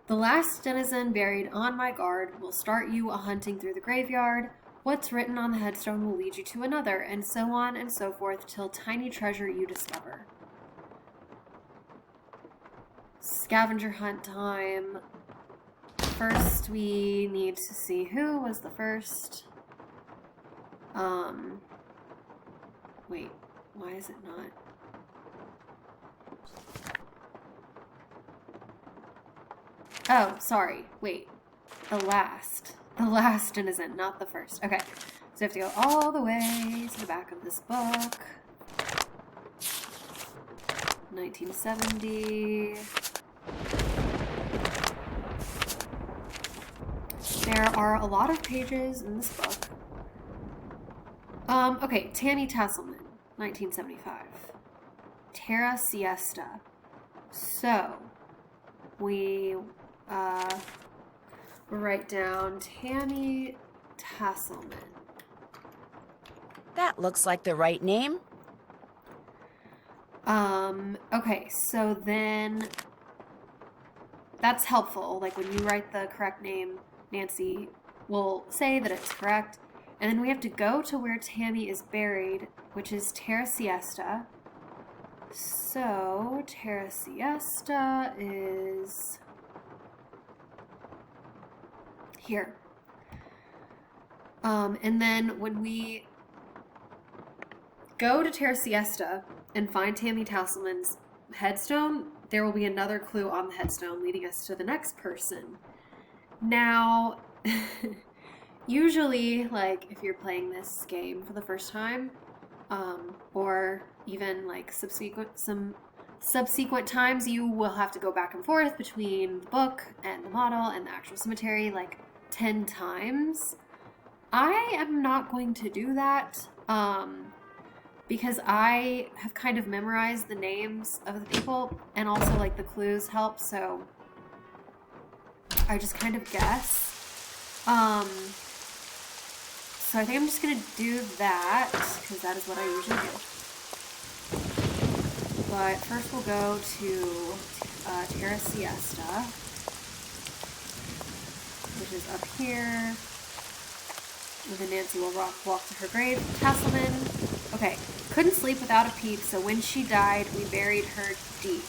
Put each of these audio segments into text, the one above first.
The last denizen buried on my guard will start you a hunting through the graveyard. What's written on the headstone will lead you to another, and so on and so forth till tiny treasure you discover. Scavenger hunt time. First, we need to see who was the first. Wait, why is it not? Oh, sorry. Wait. The last. The last denizen, not the first. Okay. So we have to go all the way to the back of this book. 1970. There are a lot of pages in this book. Okay, Tammy Tasselman, 1975. Terra Siesta. So, we write down Tammy Tasselman. That looks like the right name. Okay, so then that's helpful. Like when you write the correct name, Nancy will say that it's correct. And then we have to go to where Tammy is buried, which is Terra Siesta. So, Terra Siesta is here. And then when we go to Terra Siesta and find Tammy Tasselman's headstone, there will be another clue on the headstone leading us to the next person. Now, usually, like, if you're playing this game for the first time, or even like subsequent times, you will have to go back and forth between the book and the model and the actual cemetery like 10 times. I am not going to do that, because I have kind of memorized the names of the people, and also like the clues help, so I just kind of guess. So I think I'm just gonna do that, because that is what I usually do. But first we'll go to Terra Siesta, which is up here. And then Nancy will walk to her grave. Tasselman. Okay, couldn't sleep without a peep, so when she died, we buried her deep.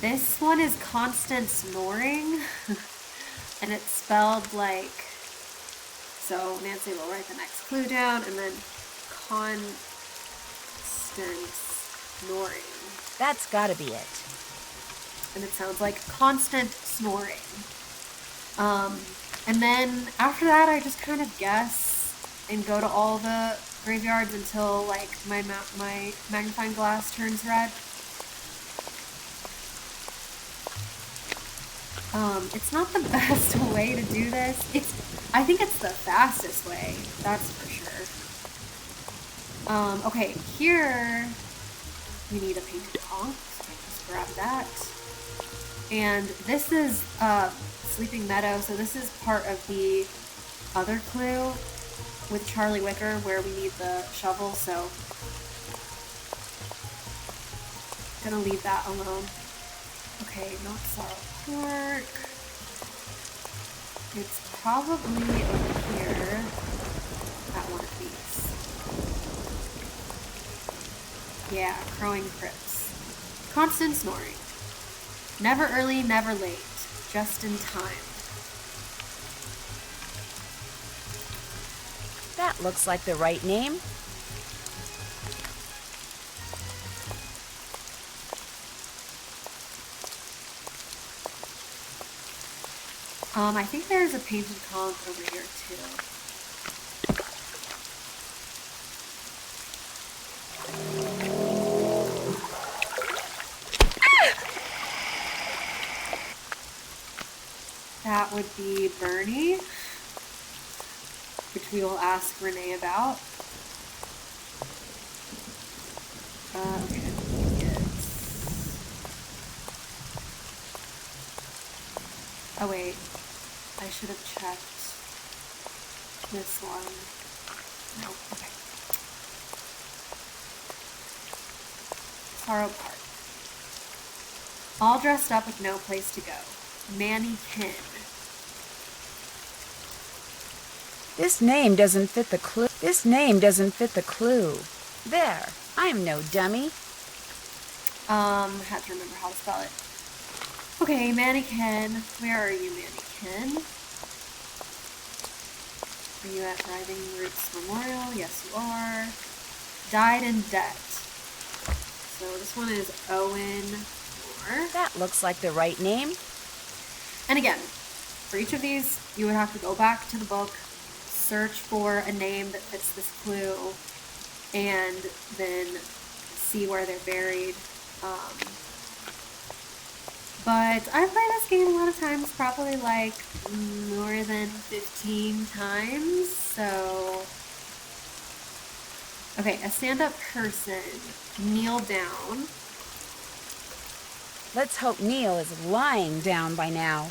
This one is constant snoring, and it's spelled like, so Nancy will write the next clue down, and then constant snoring. That's gotta be it. And it sounds like constant snoring. And then after that, I just kind of guess and go to all the graveyards until like my magnifying glass turns red. It's not the best way to do this. I think it's the fastest way, that's for sure. Okay, here we need a painted conch, so I just grab that. And this is Sleeping Meadow, so this is part of the other clue with Charlie Wicker where we need the shovel, so I'm gonna leave that alone. Okay, not Sorrow Park. It's probably over here at one of these. Yeah, Crowing Crypts. Constant snoring. Never early, never late. Just in time. That looks like the right name. I think there's a painted conch over here too. That would be Bernie, which we will ask Renee about. Okay, I think it's... Oh wait, I should have checked this one. No, okay. Sorrow Park. All dressed up with no place to go. Mannequin. This name doesn't fit the clue. This name doesn't fit the clue. There, I'm no dummy. Had to remember how to spell it. Okay, mannequin. Where are you, mannequin? Are you at Rising Roots Memorial? Yes, you are. Died in debt. So this one is Owen Moore. That looks like the right name. And again, for each of these, you would have to go back to the book, search for a name that fits this clue, and then see where they're buried. But I've played this game a lot of times, probably like more than 15 times, so... Okay, a stand-up person, kneel down. Let's hope Neil is lying down by now.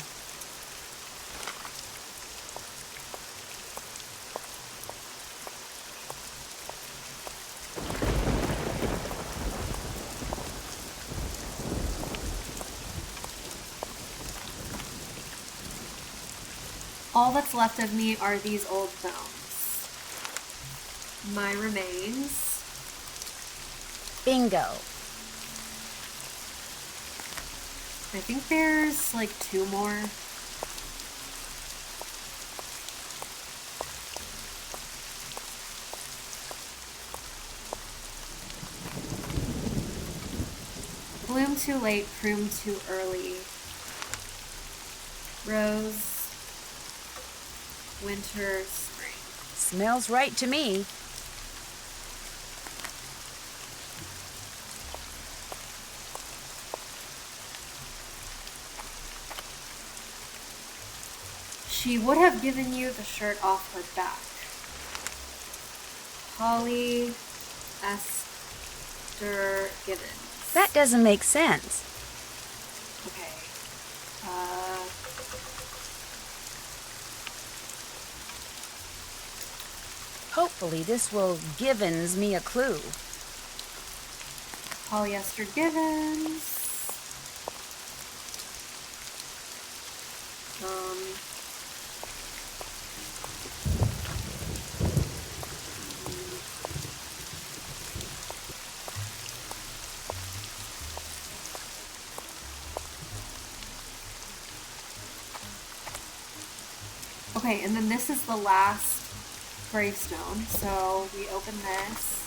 All that's left of me are these old bones. My remains. Bingo. I think there's like 2 more. Bloom too late, prune too early. Rose, winter, spring. Smells right to me. She would have given you the shirt off her back. Holly Esther Gibbons. That doesn't make sense. Okay. Hopefully this will givens me a clue. Holly Esther Gibbons. Okay, and then this is the last gravestone. So we open this.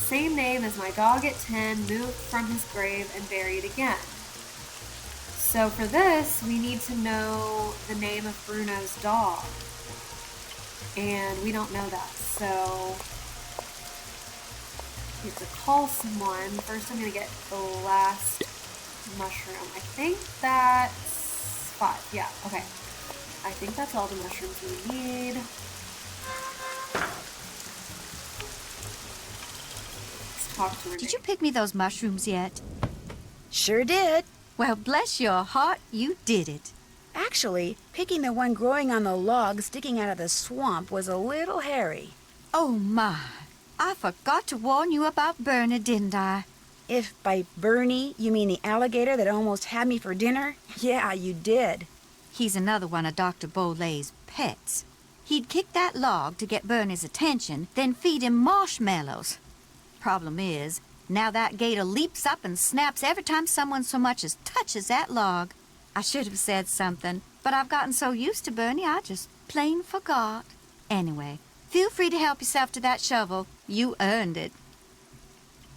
Same name as my dog at 10, moved from his grave and buried again. So for this, we need to know the name of Bruno's dog. And we don't know that, so we have to call someone. First I'm going to get the last mushroom. I think that's 5. Yeah, okay. I think that's all the mushrooms we need. Let's talk to her. Did you pick me those mushrooms yet? Sure did. Well, bless your heart, you did it. Actually, picking the one growing on the log sticking out of the swamp was a little hairy. Oh, my. I forgot to warn you about Bernie, didn't I? If by Bernie you mean the alligator that almost had me for dinner, yeah, you did. He's another one of Dr. Bolay's pets. He'd kick that log to get Bernie's attention, then feed him marshmallows. Problem is, now that gator leaps up and snaps every time someone so much as touches that log. I should have said something, but I've gotten so used to Bernie I just plain forgot. Anyway, feel free to help yourself to that shovel. You earned it.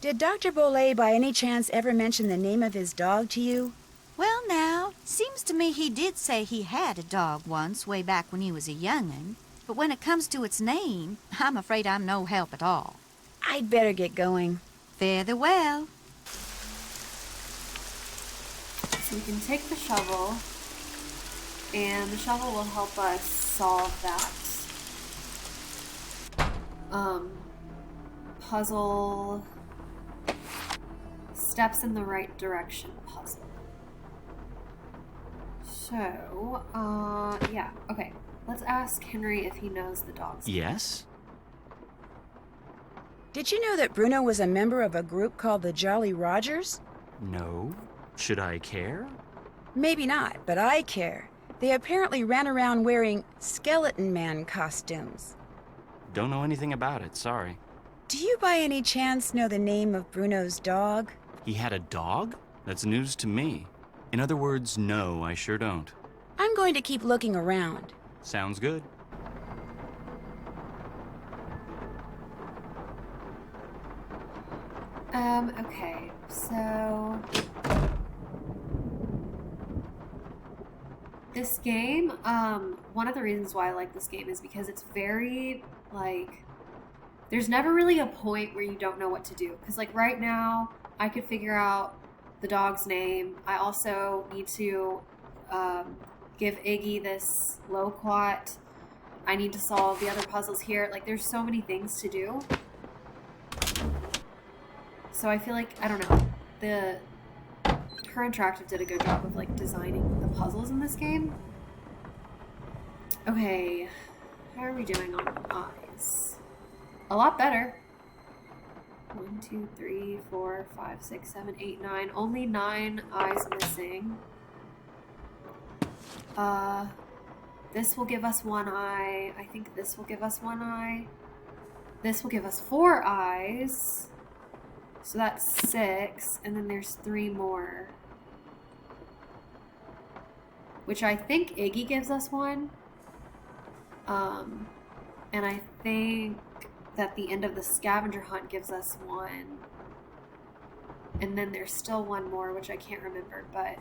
Did Dr. Bolay by any chance ever mention the name of his dog to you? Well, now, seems to me he did say he had a dog once, way back when he was a young'un. But when it comes to its name, I'm afraid I'm no help at all. I'd better get going. Fare thee well. So we can take the shovel, and the shovel will help us solve that puzzle. Steps in the right direction puzzle. So, yeah, okay. Let's ask Henry if he knows the dog's name. Yes? Did you know that Bruno was a member of a group called the Jolly Rogers? No? Should I care? Maybe not, but I care. They apparently ran around wearing Skeleton Man costumes. Don't know anything about it, sorry. Do you by any chance know the name of Bruno's dog? He had a dog? That's news to me. In other words, no, I sure don't. I'm going to keep looking around. Sounds good. Okay, so this game, one of the reasons why I like this game is because it's very, like, there's never really a point where you don't know what to do. Because, like, right now, I could figure out the dog's name. I also need to give Iggy this loquat. I need to solve the other puzzles here. Like, there's so many things to do. So I feel like, I don't know, Her Interactive did a good job of, like, designing the puzzles in this game. Okay, how are we doing on eyes? A lot better. 1, 2, 3, 4, 5, 6, 7, 8, 9. Only 9 eyes missing. This will give us 1 eye. I think this will give us 1 eye. This will give us 4 eyes. So that's 6, and then there's 3 more. Which I think Iggy gives us 1. And I think that the end of the scavenger hunt gives us 1. And then there's still 1 more, which I can't remember, but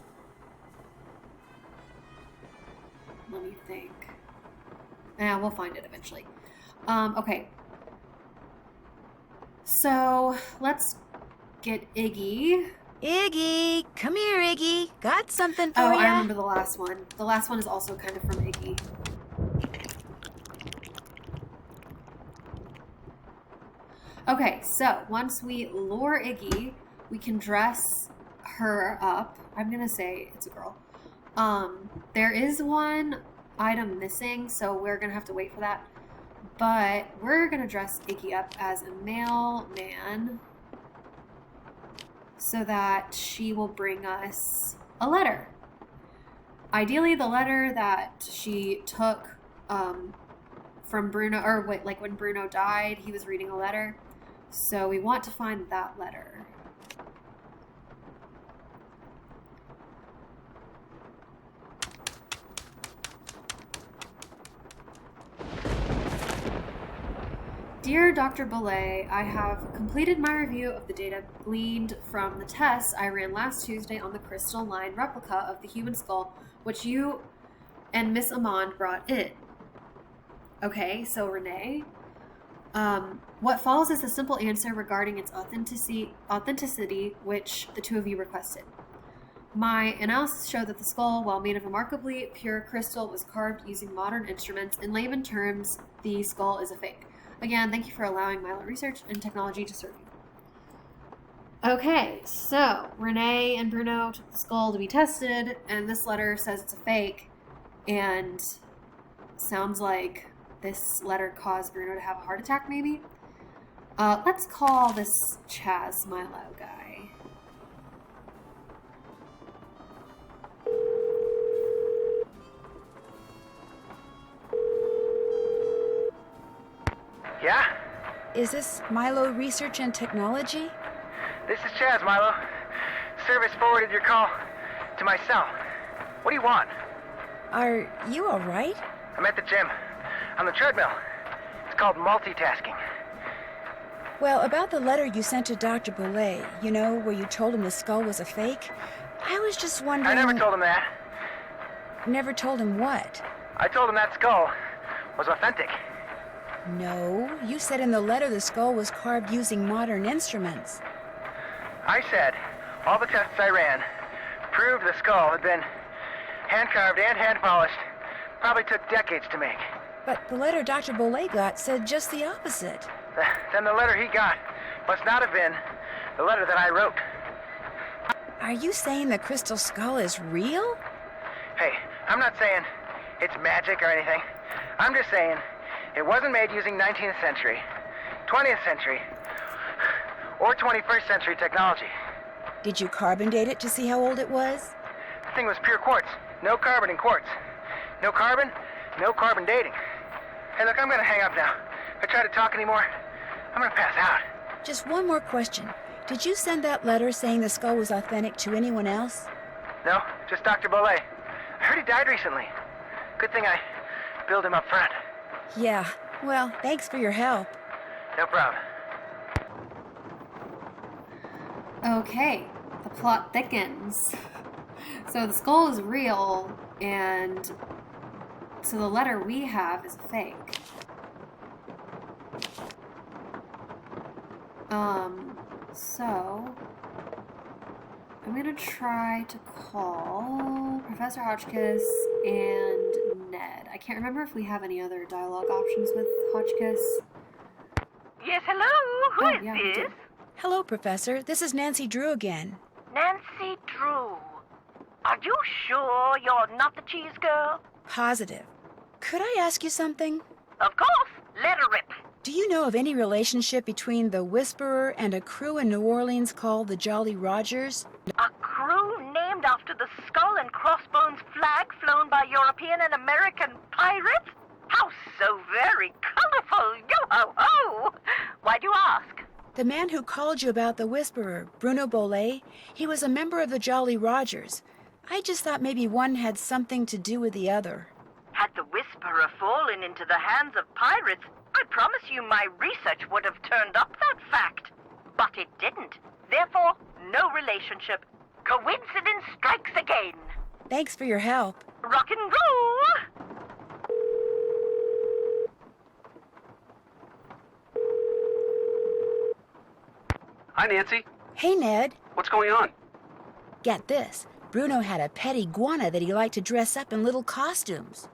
let me think. Yeah, we'll find it eventually. Okay. So let's get Iggy. Iggy! Come here, Iggy. Got something for Oh, ya? I remember the last one. The last one is also kind of from Iggy. Okay, so once we lure Iggy, we can dress her up. I'm gonna say it's a girl. There is 1 item missing, so we're gonna have to wait for that. But we're gonna dress Iggy up as a male man so that she will bring us a letter. Ideally, the letter that she took from Bruno, or like when Bruno died, he was reading a letter. So we want to find that letter. Dear Dr. Belay, I have completed my review of the data gleaned from the tests I ran last Tuesday on the crystalline replica of the human skull, which you and Miss Amand brought in. Okay, so Renee, what follows is a simple answer regarding its authenticity, which the 2 of you requested. My analysis showed that the skull, while made of remarkably pure crystal, was carved using modern instruments. In layman terms, the skull is a fake. Again, thank you for allowing Milo Research and Technology to serve you. Okay, so Renee and Bruno took the skull to be tested, and this letter says it's a fake, and sounds like this letter caused Bruno to have a heart attack, maybe? Let's call this Chaz Milo guy. Yeah? Is this Milo Research and Technology? This is Chaz, Milo. Service forwarded your call to my cell. What do you want? Are you all right? I'm at the gym. On the treadmill. It's called multitasking. Well, about the letter you sent to Dr. Belay, you know, where you told him the skull was a fake, I was just wondering... I never told him that. Never told him what? I told him that skull was authentic. No, you said in the letter the skull was carved using modern instruments. I said all the tests I ran proved the skull had been hand-carved and hand-polished. Probably took decades to make. But the letter Dr. Belay got said just the opposite. Then the letter he got must not have been the letter that I wrote. Are you saying the crystal skull is real? Hey, I'm not saying it's magic or anything. I'm just saying it wasn't made using 19th century, 20th century, or 21st century technology. Did you carbon date it to see how old it was? thing was pure quartz. No carbon in quartz. No carbon dating. Hey, look, I'm gonna hang up now. If I try to talk anymore, I'm gonna pass out. Just one more question. Did you send that letter saying the skull was authentic to anyone else? No, just Dr. Bollet. I heard he died recently. Good thing I billed him up front. Yeah, well, thanks for your help. No problem. Okay, the plot thickens. So the skull is real, and so the letter we have is fake. So I'm gonna try to call Professor Hotchkiss and Ned. I can't remember if we have any other dialogue options with Hotchkiss. Yes, hello? Who is yeah, we do. this? Hello, Professor. This is Nancy Drew again. Nancy Drew. Are you sure you're not the cheese girl? Positive. Could I ask you something? Of course. Let her rip. Do you know of any relationship between the Whisperer and a crew in New Orleans called the Jolly Rogers? A crew named after the skull and crossbones flag flown by European and American pirates? How so very colorful. Yo-ho-ho. Why do you ask? The man who called you about the Whisperer, Bruno Bollet, he was a member of the Jolly Rogers. I just thought maybe one had something to do with the other. Had the Whisperer fallen into the hands of pirates, I promise you my research would have turned up that fact. But it didn't. Therefore, no relationship. Coincidence strikes again. Thanks for your help. Rock and roll! Hi, Nancy. Hey, Ned. What's going on? Get this. Bruno had a pet iguana that he liked to dress up in little costumes.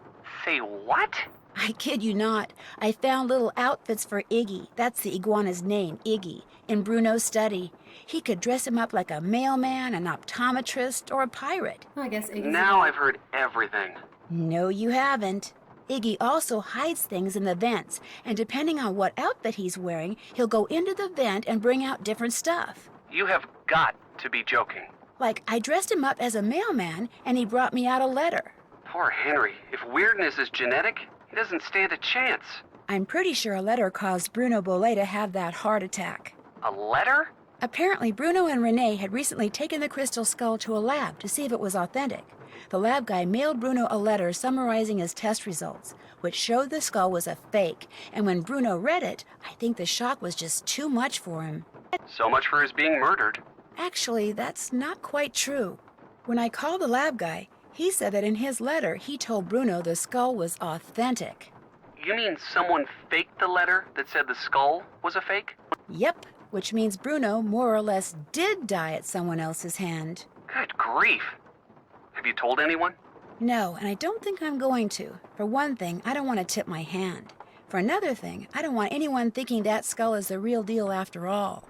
Say what? I kid you not. I found little outfits for Iggy, that's the iguana's name, Iggy, in Bruno's study. He could dress him up like a mailman, an optometrist, or a pirate. Well, I guess Iggy's Now I've heard everything. No, you haven't. Iggy also hides things in the vents, and depending on what outfit he's wearing, he'll go into the vent and bring out different stuff. You have got to be joking. Like, I dressed him up as a mailman, and he brought me out a letter. Poor Henry. If weirdness is genetic, he doesn't stand a chance. I'm pretty sure a letter caused Bruno Bollet to have that heart attack. A letter? Apparently, Bruno and Renee had recently taken the crystal skull to a lab to see if it was authentic. The lab guy mailed Bruno a letter summarizing his test results, which showed the skull was a fake, and when Bruno read it, I think the shock was just too much for him. So much for his being murdered. Actually, that's not quite true. When I called the lab guy, he said that in his letter he told Bruno the skull was authentic. You mean someone faked the letter that said the skull was a fake? Yep, which means Bruno more or less did die at someone else's hand. Good grief. Have you told anyone? No, and I don't think I'm going to. For one thing, I don't want to tip my hand. For another thing, I don't want anyone thinking that skull is the real deal after all.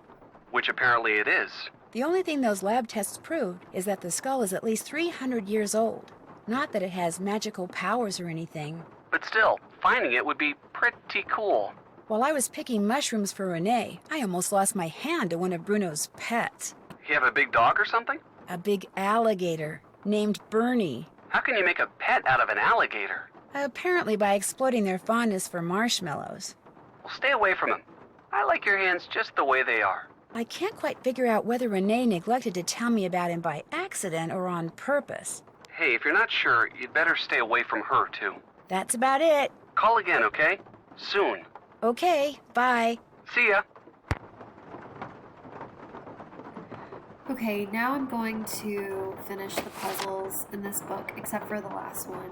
Which apparently it is. The only thing those lab tests proved is that the skull is at least 300 years old. Not that it has magical powers or anything. But still, finding it would be pretty cool. While I was picking mushrooms for Renee, I almost lost my hand to one of Bruno's pets. You have a big dog or something? A big alligator named Bernie. How can you make a pet out of an alligator? Apparently by exploiting their fondness for marshmallows. Well, stay away from him. I like your hands just the way they are. I can't quite figure out whether Renee neglected to tell me about him by accident or on purpose. Hey, if you're not sure, you'd better stay away from her, too. That's about it. Call again, okay? Soon. Okay, bye. See ya. Okay, now I'm going to finish the puzzles in this book, except for the last one,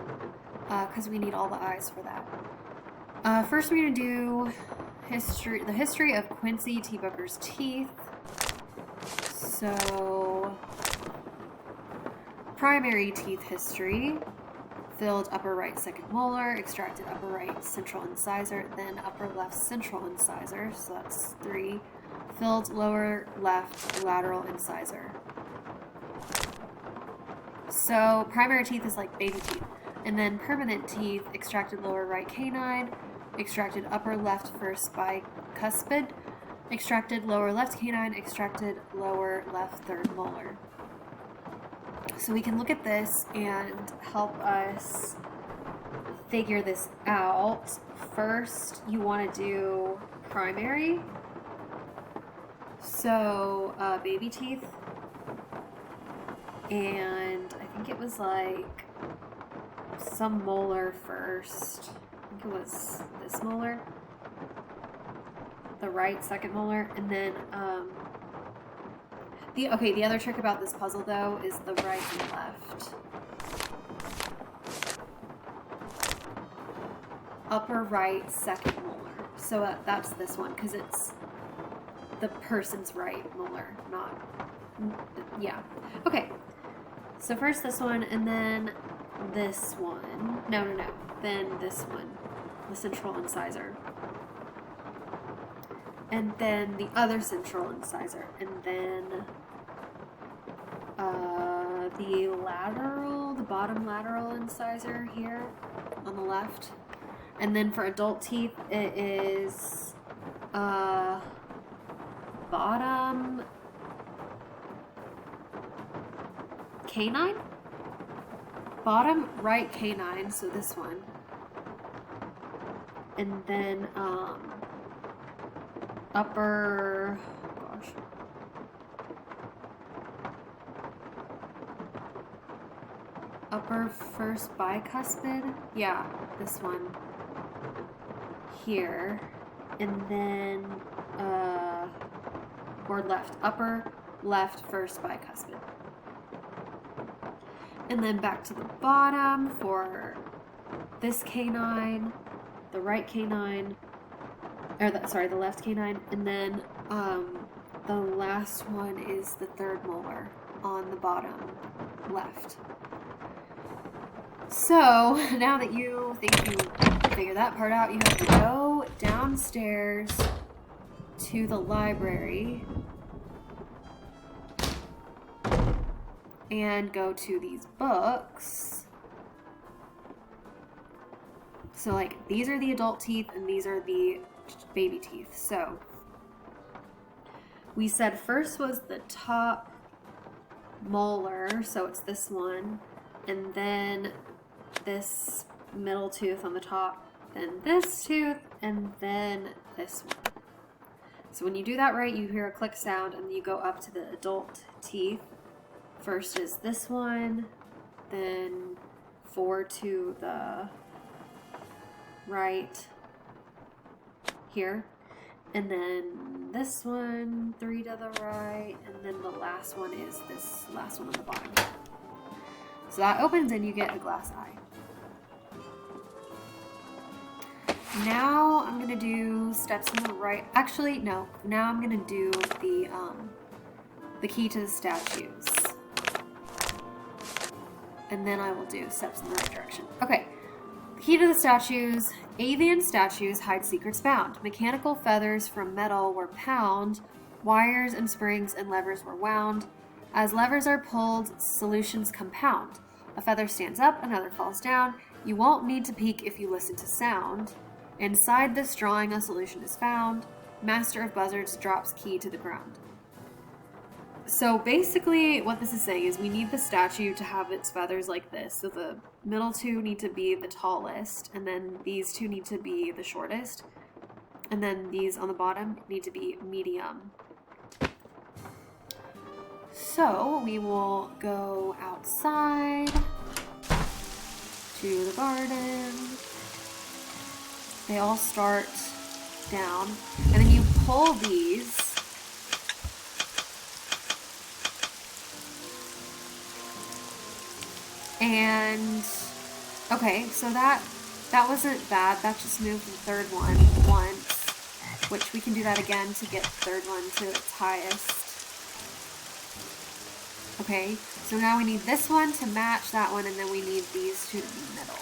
because we need all the eyes for that. First, we're going to do the history of Quincy T. Booker's teeth. So, primary teeth history. Filled upper right second molar, extracted upper right central incisor, then upper left central incisor, so that's 3. Filled lower left lateral incisor. So primary teeth is like baby teeth. And then permanent teeth, extracted lower right canine, extracted upper left first bicuspid, extracted lower left canine, extracted lower left third molar. So we can look at this and help us figure this out. First, you want to do primary. So, baby teeth. And I think it was like some molar first. I think it was this molar. The right second molar. And then, the other trick about this puzzle though is the right and left. Upper right second molar. So that's this one because it's the person's right molar, not, yeah. Okay, so first this one and then this one. No, then this one, the central incisor. And then the other central incisor, and then the bottom lateral incisor here on the left. And then for adult teeth, it is bottom canine? Bottom right canine, so this one. And then upper, upper first bicuspid, yeah, this one here, and then or left, upper left first bicuspid, and then back to the bottom for this canine, the right canine, or the left canine, and then the last one is the third molar on the bottom left. So now that you think you figured that part out, you have to go downstairs to the library and go to these books. So like these are the adult teeth and these are the baby teeth. So we said first was the top molar, so it's this one, and then this middle tooth on the top, then this tooth, and then this one. So when you do that right, you hear a click sound and you go up to the adult teeth. First is this one, then 4 to the right here, and then this one, 3 to the right, and then the last one is this last one on the bottom. So that opens and you get a glass eye. Now I'm gonna do steps on the right. Actually, no. Now I'm gonna do the key to the statues, and then I will do steps in the right direction. Okay. The key to the statues. Avian statues hide secrets found. Mechanical feathers from metal were pound. Wires and springs and levers were wound. As levers are pulled, solutions compound. A feather stands up, another falls down. You won't need to peek if you listen to sound. Inside this drawing, a solution is found. Master of Buzzards drops key to the ground. So basically what this is saying is we need the statue to have its feathers like this. So the middle two need to be the tallest, and then these two need to be the shortest. And then these on the bottom need to be medium. So we will go outside to the garden. They all start down, and then you pull these, and okay, so that wasn't bad. That just moved the third one once, which we can do that again to get the third one to its highest. Okay, so now we need this one to match that one, and then we need these two to be middle.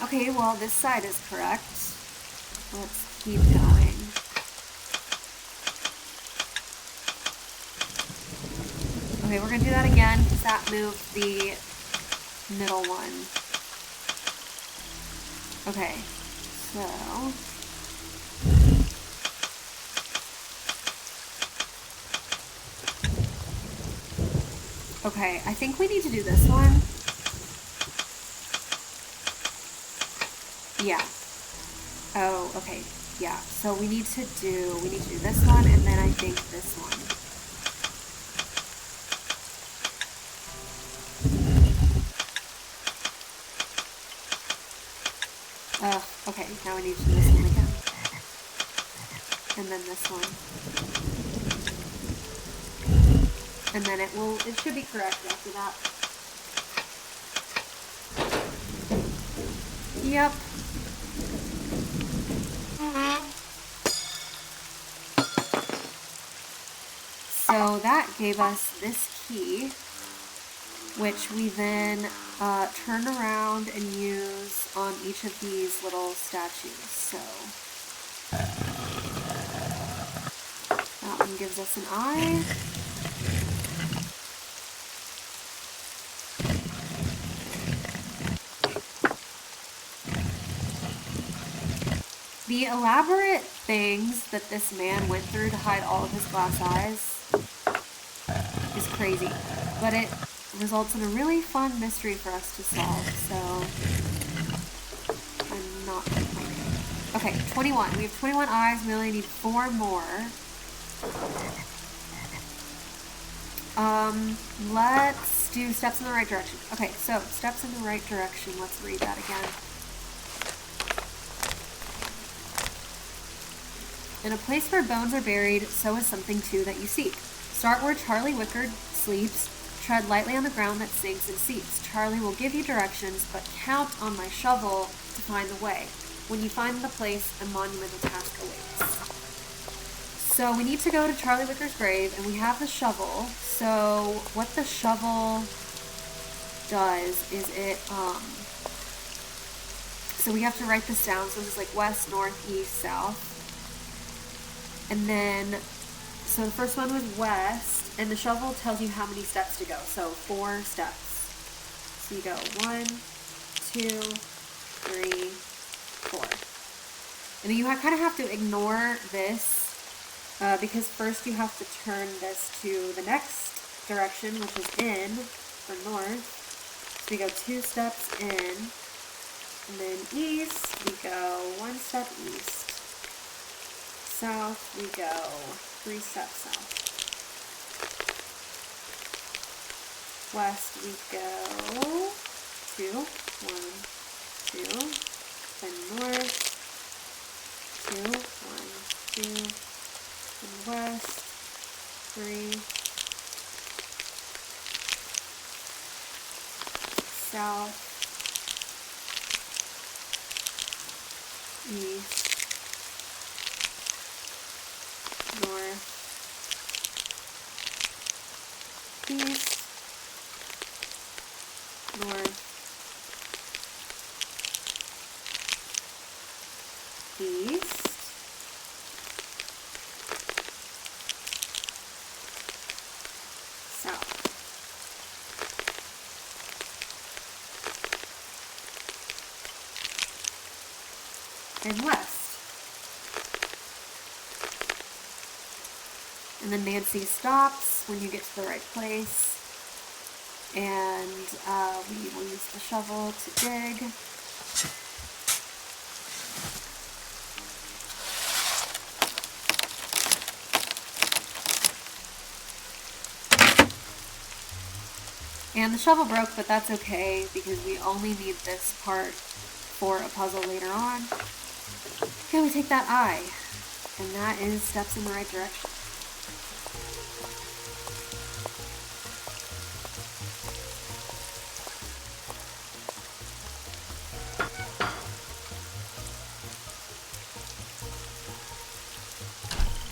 Okay, well, this side is correct. Let's keep going. Okay, we're gonna do that again because that moved the middle one. Okay, so... Okay, I think we need to do this one. Yeah. Oh, okay. Yeah. So we need to do this one and then I think this one. Okay, now we need to do this one again. And then this one. And then it should be correct after that. Yep. So that gave us this key, which we then turn around and use on each of these little statues. So that one gives us an eye. The elaborate things that this man went through to hide all of his glass eyes is crazy, but it results in a really fun mystery for us to solve, so I'm not complaining. Okay, 21. We have 21 eyes. We only need 4 more. Let's do steps in the right direction. Okay, so steps in the right direction. Let's read that again. In a place where bones are buried, so is something too that you seek. Start where Charlie Wickard sleeps. Tread lightly on the ground that sinks and seeps. Charlie will give you directions, but count on my shovel to find the way. When you find the place, a monumental task awaits. So we need to go to Charlie Wicker's grave, and we have the shovel. So what the shovel does is so we have to write this down. So this is like west, north, east, south. And then, so the first one was west, and the shovel tells you how many steps to go. So 4 steps. So you go 1, 2, 3, 4. And then you kind of have to ignore this because first you have to turn this to the next direction, which is in for north. So we go 2 steps in, and then east, we go 1 step east. South, we go 3 steps south. West, we go 2, 1, 2. Then north, 2, 1, 2. And west, 3. South, east. North, east, north, east, south. And west. And then Nancy stops when you get to the right place. And we will use the shovel to dig. And the shovel broke, but that's okay because we only need this part for a puzzle later on. Okay, we take that eye. And that is steps in the right direction.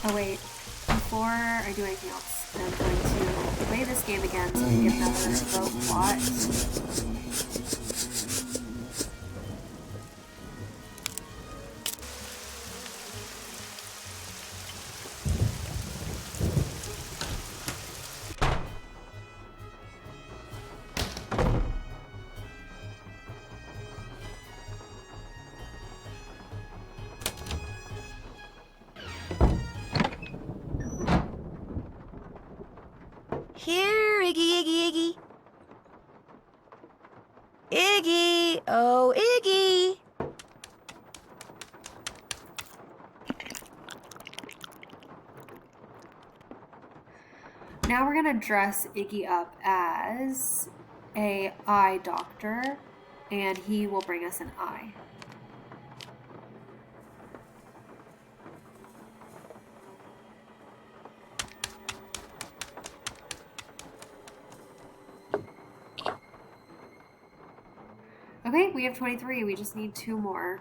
Oh wait, before I do anything else, I'm going to play this game again so we get another vote plot. Oh, Iggy! Now we're gonna dress Iggy up as a eye doctor, and he will bring us an eye. Okay, we have 23. We just need 2 more.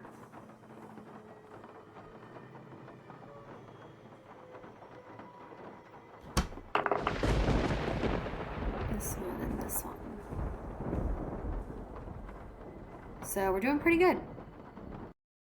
This one and this one. So we're doing pretty good.